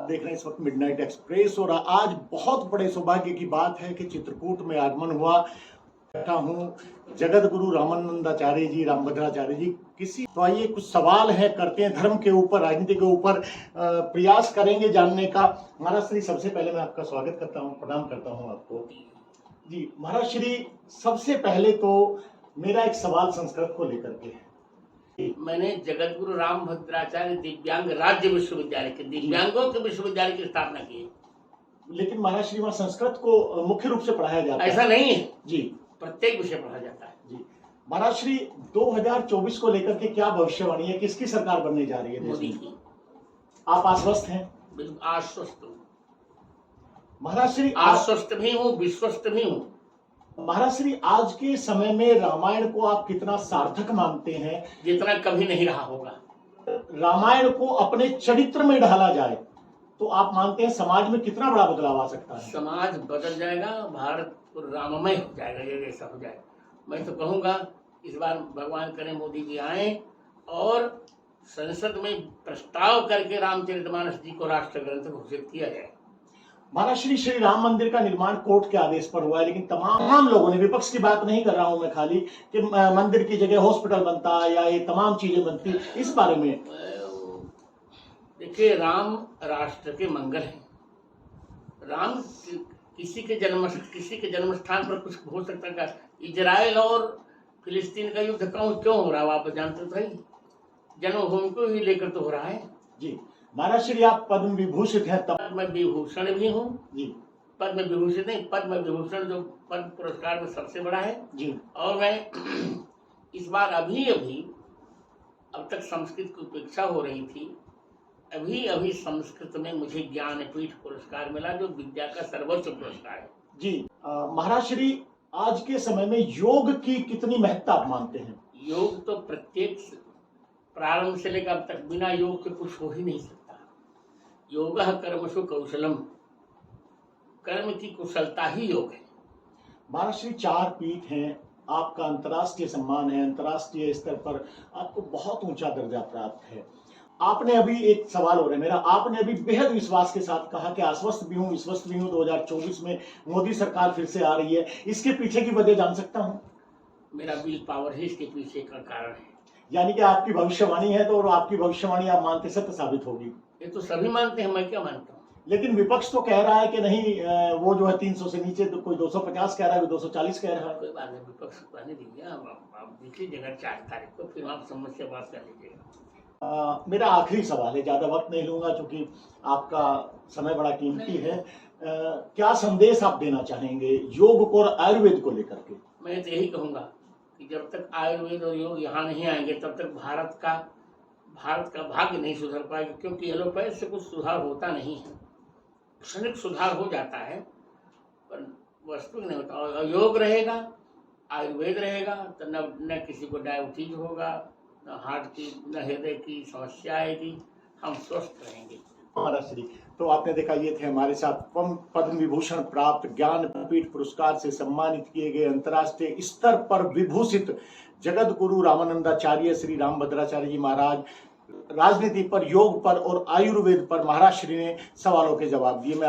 देख रहे हैं इस वक्त मिडनाइट एक्सप्रेस। और आज बहुत बड़े सौभाग्य की बात है कि चित्रकूट में आगमन हुआ। बैठा हूँ जगत गुरु रामानंदाचार्य जी, रामभद्राचार्य जी। तो आइए कुछ सवाल है करते हैं धर्म के ऊपर, राजनीति के ऊपर, प्रयास करेंगे जानने का। महाराज श्री, सबसे पहले मैं आपका स्वागत करता हूँ, प्रणाम करता हूँ आपको जी। महाराज श्री, सबसे पहले तो मेरा एक सवाल संस्कृत को लेकर के है। मैंने जगत गुरु रामभद्राचार्य दिव्यांग राज्य विश्वविद्यालय के दिव्यांगों के विश्वविद्यालय की स्थापना की है। लेकिन महाराज श्री, वहाँ संस्कृत को मुख्य रूप से पढ़ाया जाता है? ऐसा नहीं है जी, प्रत्येक विषय पढ़ा जाता है जी। महाराज श्री, 2024 को लेकर के क्या भविष्यवाणी है? किसकी सरकार बनने जा रही है? मोदी की। आप आश्वस्त हैं? बिल्कुल आश्वस्त हूँ महाराज श्री। आश्वस्त भी हूँ, विश्वस्त भी हूँ। महाराज श्री, आज के समय में रामायण को आप कितना सार्थक मानते हैं? जितना कभी नहीं रहा होगा। रामायण को अपने चरित्र में ढाला जाए तो आप मानते हैं समाज में कितना बड़ा बदलाव आ सकता है? समाज बदल जाएगा, भारत राममय हो जाएगा, ये जैसा हो जाएगा। मैं तो कहूँगा इस बार भगवान करे मोदी जी आए और संसद में प्रस्ताव करके रामचरितमानस जी को राष्ट्र ग्रंथ घोषित किया जाए। महाराज श्री राम मंदिर का निर्माण कोर्ट के आदेश पर हुआ है, लेकिन तमाम लोगों ने, विपक्ष की बात नहीं कर रहा हूं मैं खाली, कि मंदिर की जगह हॉस्पिटल बनता या ये तमाम चीजें बनती, इस बारे में देखिए, राम राष्ट्र के मंगल हैं। राम किसी के जन्म स्थान पर कुछ हो सकता है? इजराइल और फिलिस्तीन का युद्ध क्यों हो रहा है? आप जानते तो है, जन्मभूमि को ही लेकर तो हो रहा है जी। महाराज श्री, आप पद्म विभूषित हैं। पद्म विभूषण भी हूँ जी। पद्म विभूषित नहीं, पद्म विभूषण जो पद्म पुरस्कार में सबसे बड़ा है जी। और मैं इस बार अभी अब तक संस्कृत की उपेक्षा हो रही थी, अभी संस्कृत में मुझे ज्ञानपीठ पुरस्कार मिला, जो विद्या का सर्वोच्च पुरस्कार है जी। महाराज श्री, आज के समय में योग की कितनी महत्ता आप मानते हैं? योग तो प्रत्येक प्रारंभ से लेकर अब तक बिना योग के कुछ हो ही नहीं सकता। योगः कर्मसु कौशलम, कर्म की कुशलता ही योग है। महाराज श्री, 4 पीठ हैं, आपका अंतर्राष्ट्रीय सम्मान है, अंतर्राष्ट्रीय स्तर पर आपको बहुत ऊंचा दर्जा प्राप्त है। आपने अभी, एक सवाल हो रहा है मेरा, आपने अभी बेहद विश्वास के साथ कहा कि आश्वस्त भी हूँ, विश्वस्त भी हूँ, 2024 में मोदी सरकार फिर से आ रही है। इसके पीछे की वजह जान सकता हूँ? मेरा विल पावर ही इसके पीछे का कारण है। यानी कि आपकी भविष्यवाणी है, तो आपकी भविष्यवाणी आप मानते सत्य साबित होगी? ये तो सभी मानते हैं, मैं क्या मानता हूँ। लेकिन विपक्ष तो कह रहा है कि नहीं, वो जो है 300 से नीचे, तो कोई 250 कह रहा है, 240 कह रहा है। कोई बात नहीं, विपक्ष को कहने दीजिए, आप देख लीजिएगा 4 तारीख को, फिर आप समस्या बात कर लीजिएगा। मेरा आखिरी सवाल है, ज्यादा वक्त नहीं लूंगा क्योंकि आपका समय बड़ा कीमती है। क्या संदेश आप देना चाहेंगे योग को और आयुर्वेद को लेकर के? मैं तो यही कहूँगा कि जब तक आयुर्वेद और योग यहाँ नहीं आएंगे तब तक भारत का भाग्य नहीं सुधर पाएगा, क्योंकि एलोपैथी से कुछ सुधार होता नहीं है। क्षणिक सुधार हो जाता है पर वस्तु नहीं होता। और योग रहेगा, आयुर्वेद रहेगा तो न किसी को डायबिटीज होगा, न हार्ट की, न हृदय की समस्या आएगी, हम स्वस्थ रहेंगे। महाराज श्री, तो आपने देखा, ये थे हमारे साथ पद्म विभूषण प्राप्त, ज्ञानपीठ पुरस्कार से सम्मानित किए गए, अंतर्राष्ट्रीय स्तर पर विभूषित जगत गुरु रामानंदाचार्य श्री रामभद्राचार्य जी महाराज। राजनीति पर, योग पर और आयुर्वेद पर महाराज श्री ने सवालों के जवाब दिए। मैं